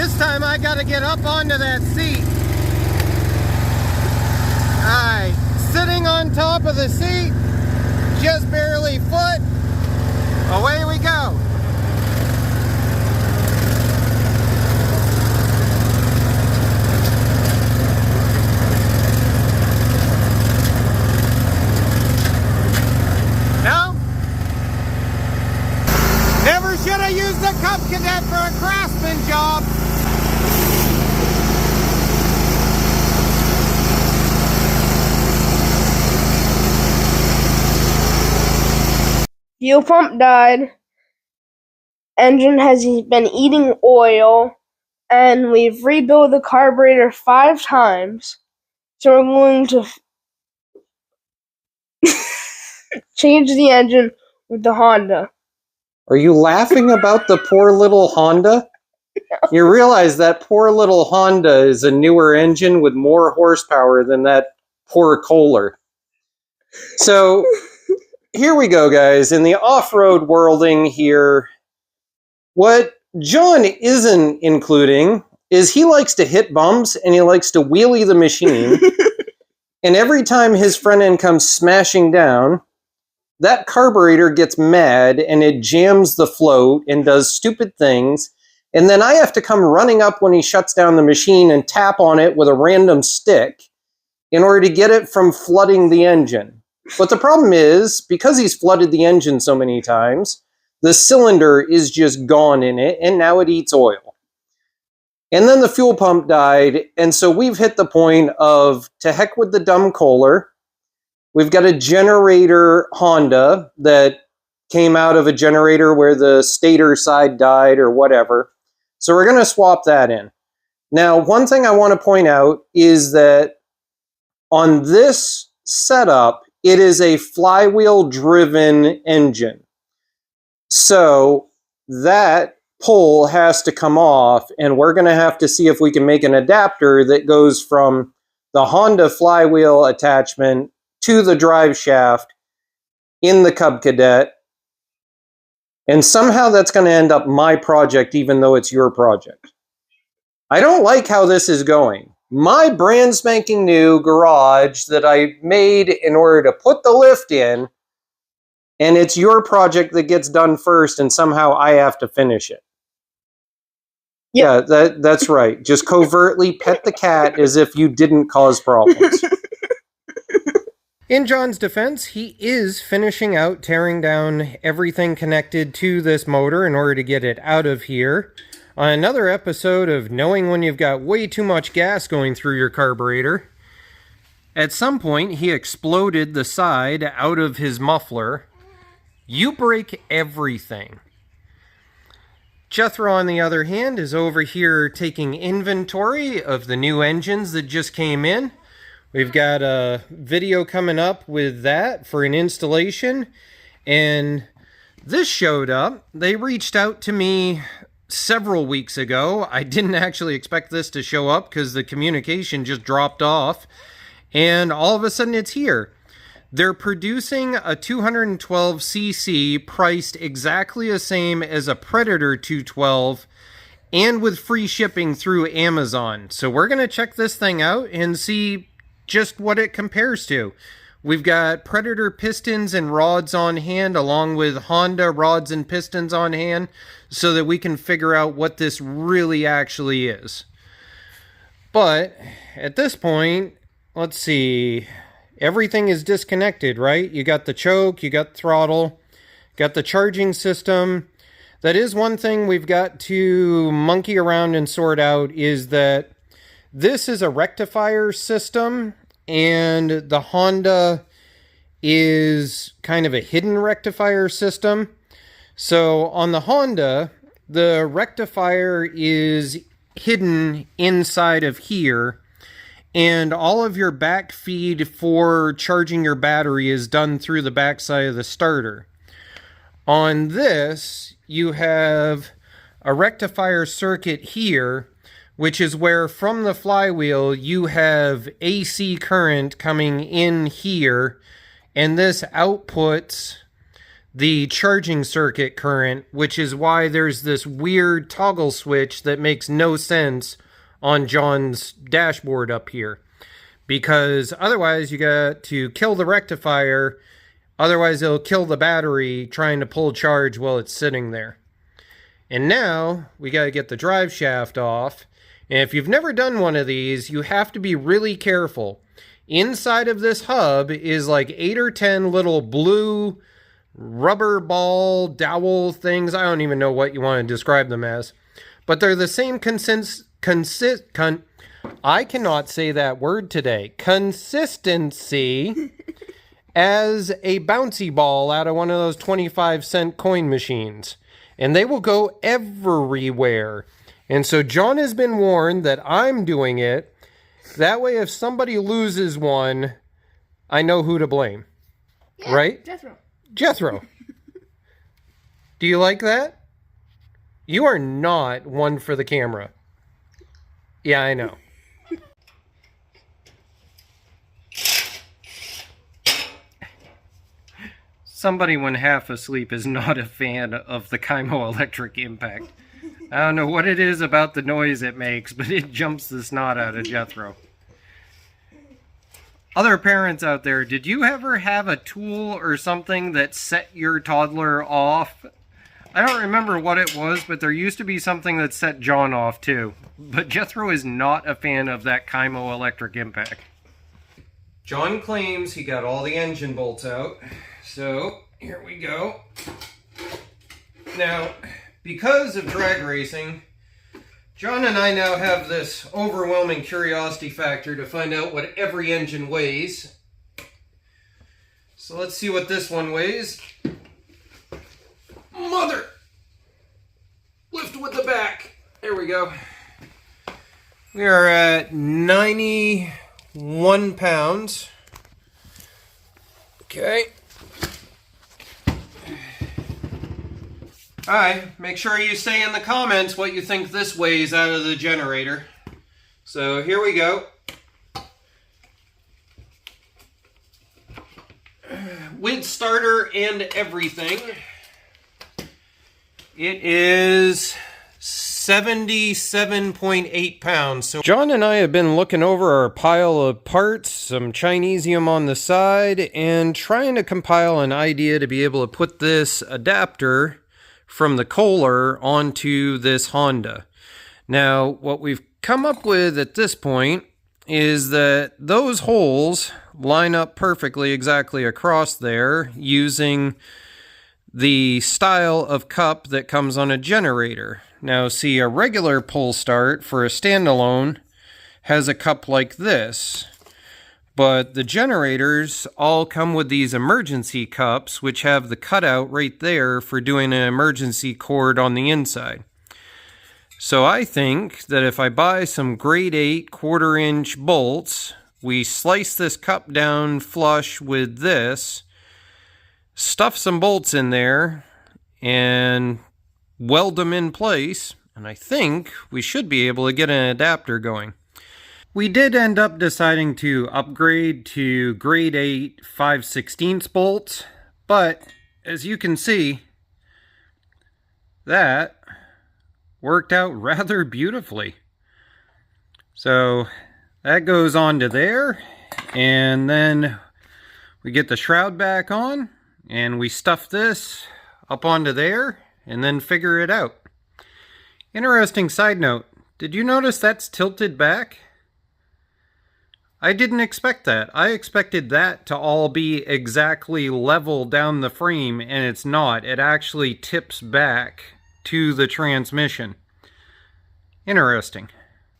This time I gotta get up onto that seat. Alright, sitting on top of the seat, just barely foot, away we go. No? Never should have used the Cub Cadet for a craftsman job. Fuel pump died. Engine has been eating oil. And we've rebuilt the carburetor 5 times. So we're going to change the engine with the Honda. Are you laughing about the poor little Honda? You realize that poor little Honda is a newer engine with more horsepower than that poor Kohler. So here we go, guys. In the off-road worlding here, what John isn't including is he likes to hit bumps and he likes to wheelie the machine. And every time his front end comes smashing down, that carburetor gets mad and it jams the float and does stupid things. And then I have to come running up when he shuts down the machine and tap on it with a random stick in order to get it from flooding the engine. But the problem is, because he's flooded the engine so many times, the cylinder is just gone in it, and now it eats oil. And then the fuel pump died, and so we've hit the point of, to heck with the dumb Kohler. We've got a generator Honda that came out of a generator where the stator side died or whatever. So we're going to swap that in. Now, one thing I want to point out is that on this setup, it is a flywheel-driven engine. So that pull has to come off, and we're going to have to see if we can make an adapter that goes from the Honda flywheel attachment to the drive shaft in the Cub Cadet. And somehow that's going to end up my project, even though it's your project. I don't like how this is going. My brand spanking new garage that I made in order to put the lift in, and it's your project that gets done first, and somehow I have to finish it. Yep. Yeah, that's right. Just covertly pet the cat as if you didn't cause problems. In John's defense, he is finishing out tearing down everything connected to this motor in order to get it out of here. On another episode of knowing when you've got way too much gas going through your carburetor, at some point he exploded the side out of his muffler. You break everything. Jethro, on the other hand, is over here taking inventory of the new engines that just came in. We've got a video coming up with that for an installation. And this showed up. They reached out to me several weeks ago. I didn't actually expect this to show up because the communication just dropped off. And all of a sudden it's here. They're producing a 212cc priced exactly the same as a Predator 212 and with free shipping through Amazon. So we're going to check this thing out and see just what it compares to. We've got Predator pistons and rods on hand along with Honda rods and pistons on hand so that we can figure out what this really actually is. But at this point, let's see. Everything is disconnected, right? You got the choke, you got the throttle, got the charging system. That is one thing we've got to monkey around and sort out, is that this is a rectifier system and the Honda is kind of a hidden rectifier system. So on the Honda, the rectifier is hidden inside of here, and all of your back feed for charging your battery is done through the backside of the starter. On this, you have a rectifier circuit here, which is where from the flywheel you have AC current coming in here, and this outputs the charging circuit current, which is why there's this weird toggle switch that makes no sense on John's dashboard up here. Because otherwise you got to kill the rectifier, otherwise it'll kill the battery trying to pull charge while it's sitting there. And now we got to get the drive shaft off. And if you've never done one of these, you have to be really careful. Inside of this hub is like 8 or 10 little blue rubber ball dowel things. I don't even know what you want to describe them as. But they're the same I cannot say that word today. Consistency as a bouncy ball out of one of those 25-cent coin machines. And they will go everywhere. And so John has been warned that I'm doing it. That way if somebody loses one, I know who to blame. Yeah, right? Jethro. Do you like that? You are not one for the camera. Yeah, I know. Somebody when half asleep is not a fan of the Kaimo electric impact. I don't know what it is about the noise it makes, but it jumps the snot out of Jethro. Other parents out there, did you ever have a tool or something that set your toddler off? I don't remember what it was, but there used to be something that set John off too. But Jethro is not a fan of that Kaimo electric impact. John claims he got all the engine bolts out. So, here we go. Now, because of drag racing, John and I now have this overwhelming curiosity factor to find out what every engine weighs. So let's see what this one weighs. Mother! Lift with the back. There we go. We are at 91 pounds. Okay. Alright, make sure you say in the comments what you think this weighs out of the generator. So here we go. With starter and everything, it is 77.8 pounds. So John and I have been looking over our pile of parts, some Chinesium on the side, and trying to compile an idea to be able to put this adapter from the Kohler onto this Honda. Now, what we've come up with at this point is that those holes line up perfectly exactly across there using the style of cup that comes on a generator. Now, see, a regular pull start for a standalone has a cup like this. But the generators all come with these emergency cups, which have the cutout right there for doing an emergency cord on the inside. So I think that if I buy some grade 8 1/4-inch bolts, we slice this cup down flush with this, stuff some bolts in there, and weld them in place, and I think we should be able to get an adapter going. We did end up deciding to upgrade to grade 8 5/16 bolts, but as you can see, that worked out rather beautifully. So that goes on to there, and then we get the shroud back on, and we stuff this up onto there, and then figure it out. Interesting side note, did you notice that's tilted back? I didn't expect that. I expected that to all be exactly level down the frame, and it's not. It actually tips back to the transmission. Interesting.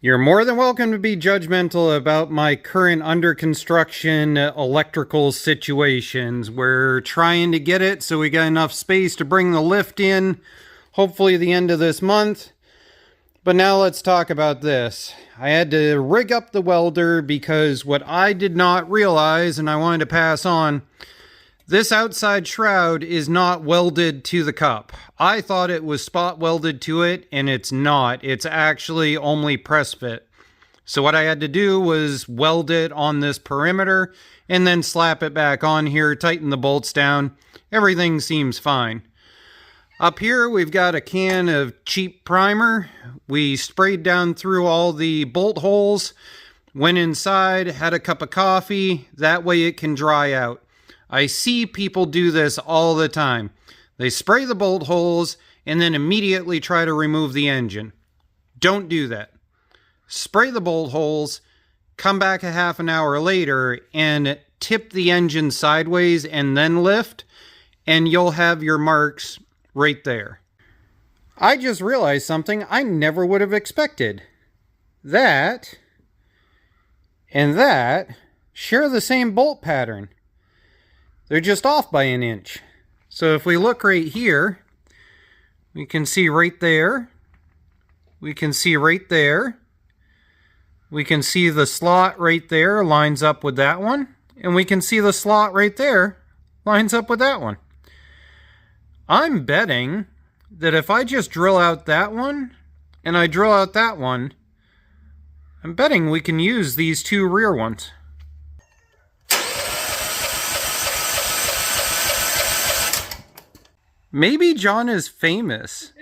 You're more than welcome to be judgmental about my current under construction electrical situations. We're trying to get it so we got enough space to bring the lift in, hopefully the end of this month. But now let's talk about this. I had to rig up the welder because what I did not realize, and I wanted to pass on, this outside shroud is not welded to the cup. I thought it was spot welded to it, and it's not. It's actually only press fit. So what I had to do was weld it on this perimeter and then slap it back on here, tighten the bolts down. Everything seems fine. Up here, we've got a can of cheap primer. We sprayed down through all the bolt holes, went inside, had a cup of coffee. That way it can dry out. I see people do this all the time. They spray the bolt holes and then immediately try to remove the engine. Don't do that. Spray the bolt holes, come back a half an hour later and tip the engine sideways and then lift, and you'll have your marks right there. I just realized something I never would have expected. That and that share the same bolt pattern. They're just off by an inch. So if we look right here, we can see right there. We can see right there. We can see the slot right there lines up with that one. And we can see the slot right there lines up with that one. I'm betting that if I just drill out that one and I drill out that one, I'm betting we can use these two rear ones. Maybe John is famous.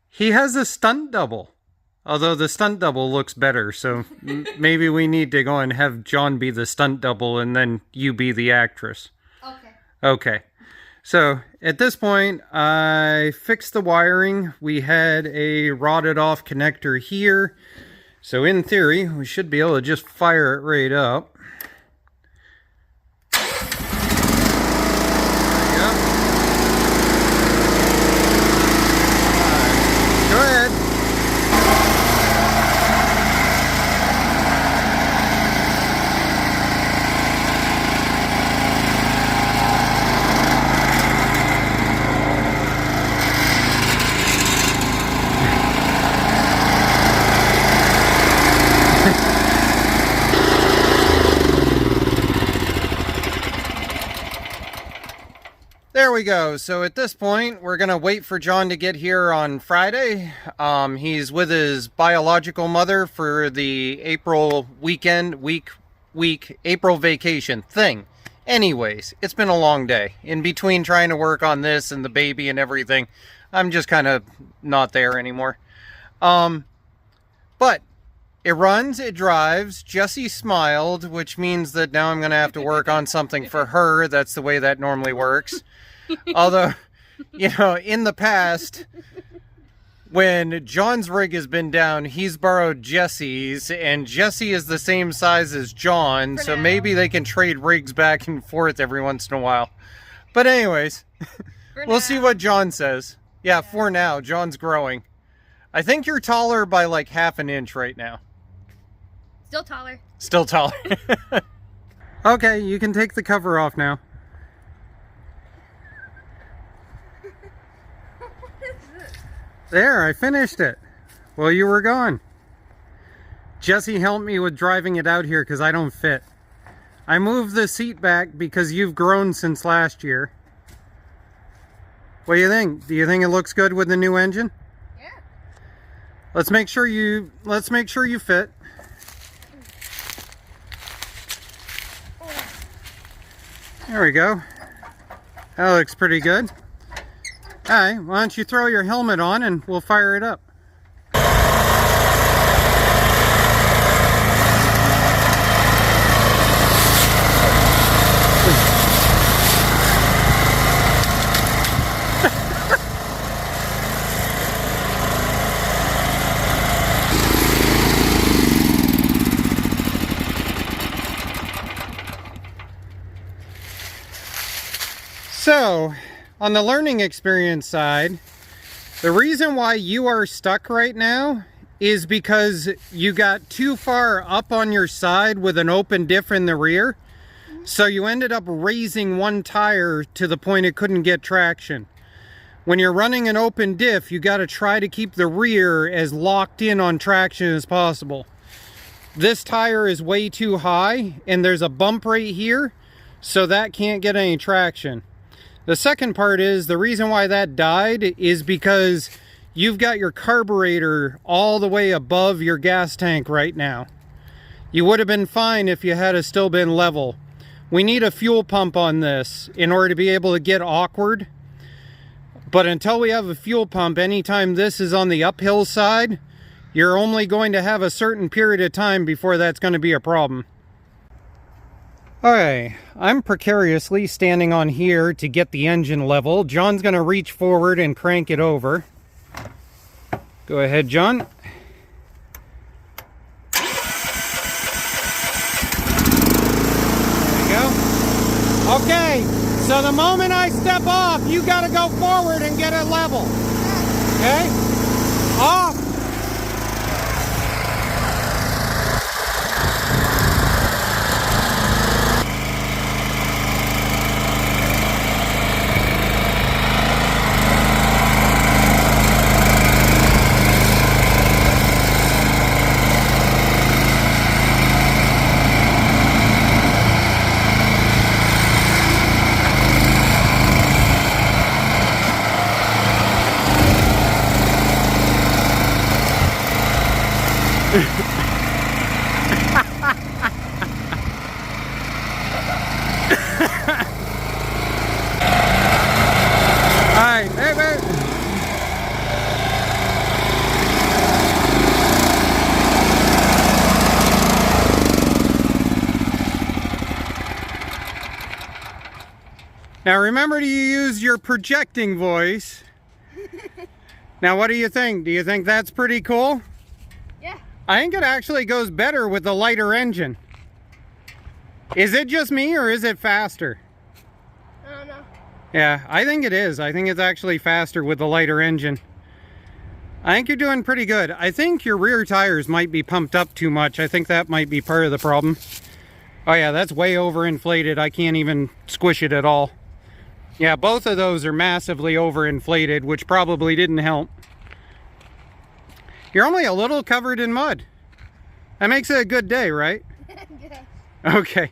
He has a stunt double. Although the stunt double looks better, so maybe we need to go and have John be the stunt double and then you be the actress. Okay. Okay. So at this point, I fixed the wiring. We had a rotted off connector here. So in theory, we should be able to just fire it right up. There we go. So at this point, we're going to wait for John to get here on Friday. He's with his biological mother for the April April vacation thing. Anyways, it's been a long day. In between trying to work on this and the baby and everything, I'm just kind of not there anymore. But it runs, it drives. Jessie smiled, which means that now I'm going to have to work on something for her. That's the way that normally works. Although, you know, in the past, when John's rig has been down, he's borrowed Jessie's, and Jessie is the same size as John, so maybe they can trade rigs back and forth every once in a while. But anyways, we'll see what John says. Yeah, for now, John's growing. I think you're taller by like half an inch right now. Still taller. Still taller. Okay, you can take the cover off now. There, I finished it. Well, you were gone. Jessie helped me with driving it out here because I don't fit. I moved the seat back because you've grown since last year. What do you think? Do you think it looks good with the new engine? Yeah. Let's make sure you fit. There we go. That looks pretty good. Alright, why don't you throw your helmet on and we'll fire it up. So, on the learning experience side, the reason why you are stuck right now is because you got too far up on your side with an open diff in the rear. So you ended up raising one tire to the point it couldn't get traction. When you're running an open diff, you got to try to keep the rear as locked in on traction as possible. This tire is way too high and there's a bump right here, so that can't get any traction. The second part is, the reason why that died is because you've got your carburetor all the way above your gas tank right now. You would have been fine if you had still been level. We need a fuel pump on this in order to be able to get awkward. But until we have a fuel pump, anytime this is on the uphill side, you're only going to have a certain period of time before that's going to be a problem. Alright, I'm precariously standing on here to get the engine level. John's going to reach forward and crank it over. Go ahead, John. There you go. Okay, so the moment I step off, you got to go forward and get it level. Okay? Off. Alright, hey. Now remember to use your projecting voice. Now what do you think? Do you think that's pretty cool? Yeah. I think it actually goes better with the lighter engine. Is it just me or is it faster? I don't know. Yeah, I think it is. I think it's actually faster with the lighter engine. I think you're doing pretty good. I think your rear tires might be pumped up too much. I think that might be part of the problem. Oh yeah, that's way overinflated. I can't even squish it at all. Yeah, both of those are massively overinflated, which probably didn't help. You're only a little covered in mud. That makes it a good day, right? Yeah. Okay.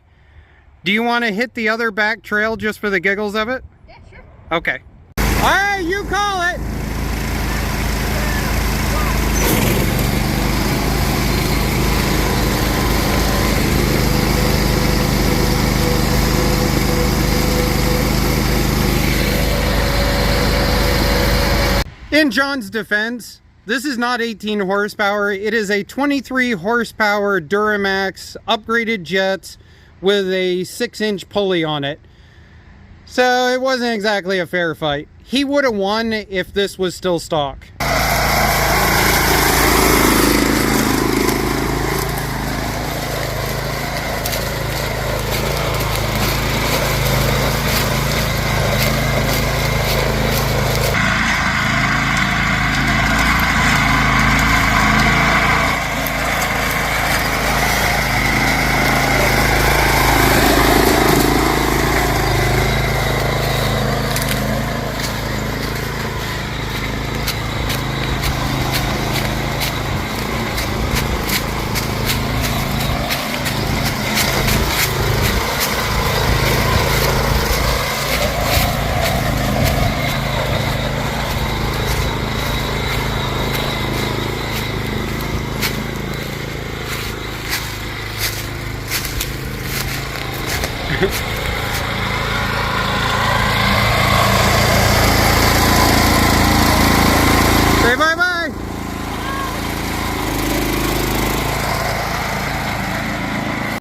Do you want to hit the other back trail just for the giggles of it? Yeah, sure. Okay. All right, you call it. In John's defense, this is not 18 horsepower. It is a 23 horsepower Duramax upgraded jets with a 6-inch pulley on it. So it wasn't exactly a fair fight. He would have won if this was still stock.